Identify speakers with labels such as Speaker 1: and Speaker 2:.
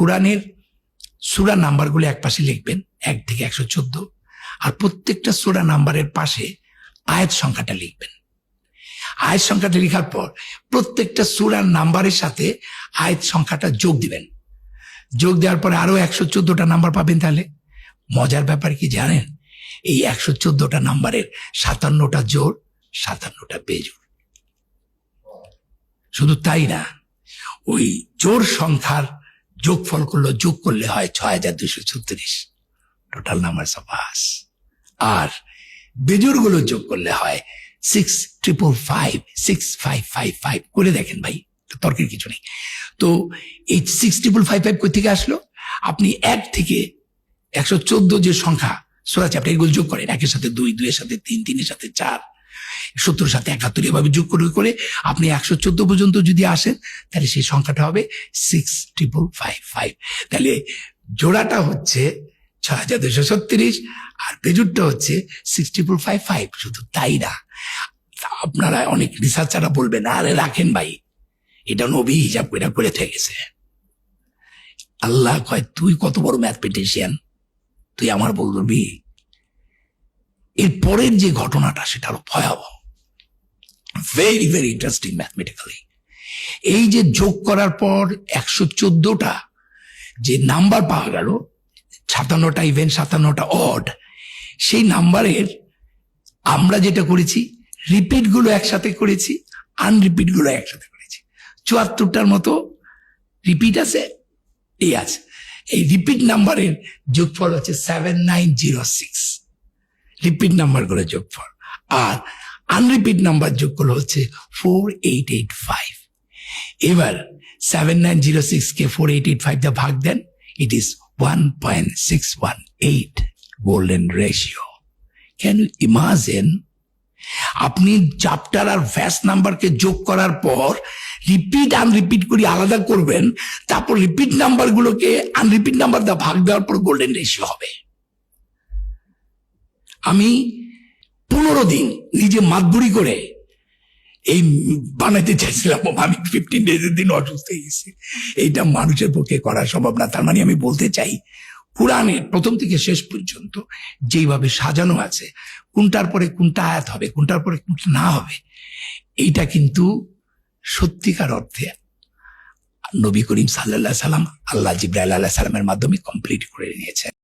Speaker 1: কোরআনের সূরা নাম্বারগুলো এক পাশে লিখবেন 1 থেকে 114, আর প্রত্যেকটা সূরা নাম্বারের পাশে আয়াত সংখ্যাটা লিখবেন। আয়াত সংখ্যাটা লেখার পর প্রত্যেকটা সূরার নাম্বারের সাথে আয়াত সংখ্যাটা যোগ দিবেন। যোগ দেওয়ার পরে আরো 114টা নাম্বার পাবেন। তাহলে মজার ব্যাপার কি জানেন, এই 114টা নাম্বারের 57টা জোড়, 57টা বেজোড়। শুধু তাই না, ওই জোড় সংখ্যার যোগফল যোগ করলে হয় 6236 টোটাল নাম্বার সবাস। আর বেজোড় গুলো যোগ করলে হয় 6555 করে দেখেন ভাই, তর্কের কিছু নেই। তো এই 6555 কই থেকে আসলো? আপনি 1 থেকে 114 যে সংখ্যা সূরা আছে, আপনি এগুলো যোগ করেন। 1 এর সাথে 2, 2 এর সাথে 3, 3 এর সাথে 4, 70 এর সাথে 71, এভাবে যোগ করে আপনি 114 পর্যন্ত যদি আসেন, তাহলে সেই সংখ্যাটা হবে 6555। তাহলে জোড়াটা হচ্ছে 6236 আর বেজোড়টা হচ্ছে 6555। শুধু তাই না, আপনারা অনেক রিসার্চাররা বলবেন, আরে রাখেন ভাই, এটা নবী হিসাব করে থেকেছে। আল্লাহ কয়, তুই কত বড় ম্যাথমেটিশিয়ান, তুই আমার বলবি? এর পরের যে ঘটনাটা সেটা আরো ভয়াবহ, ভেরি ভেরি ইন্টারেস্টিং ম্যাথমেটিক্যালি। এই যে যোগ করার পর 114টা যে নাম্বার পাওয়া গেল, 57টা ইভেন 57টা অড, সেই নাম্বারের আমরা যেটা করেছি, রিপিট গুলো একসাথে করেছি, আনরিপিট গুলো একসাথে করেছি। 74টার মতো রিপিট আছে, এই আছে। এই রিপিট নাম্বারের যোগফল হচ্ছে 7906, রিপিট নাম্বার গুলো যোগফল। আর আনরিপিট নাম্বার যোগফল হচ্ছে 4885। এবার 7906 কে 4885 দিয়ে ভাগ দেন, it is 1.618 golden ratio. Can you imagine? আপনি চ্যাপ্টার আর ভ্যাস নাম্বারকে যোগ করার পর রিপিট আনরিপিট করে আলাদা করবেন, তারপর রিপিট নাম্বার গুলোকে আনরিপিট নাম্বার দিয়ে ভাগ দেওয়ার পর গোল্ডেন রেশিও হবে। আমি 15 দিন নিজে মাতবুরি করে এই বানাইতে চাইছিলাম, আমি 15 ডেজের দিন অসুস্থ হয়ে গেছি। এইটা মানুষের পক্ষে করা সম্ভব না। তার মানে আমি বলতে চাই, কোরআনের প্রথম থেকে শেষ পর্যন্ত যেভাবে সাজানো আছে, কোনটার পরে কোনটা আয়াত হবে, কোনটার পরে কোনটা না হবে, এইটা কিন্তু সত্যিকার অর্থে নবী করিম সাল্লাল্লাহু আলাইহি সাল্লাম, আল্লাহ জিবরাইল আলাইহিস সালামের মাধ্যমে কমপ্লিট করে নিয়েছেন।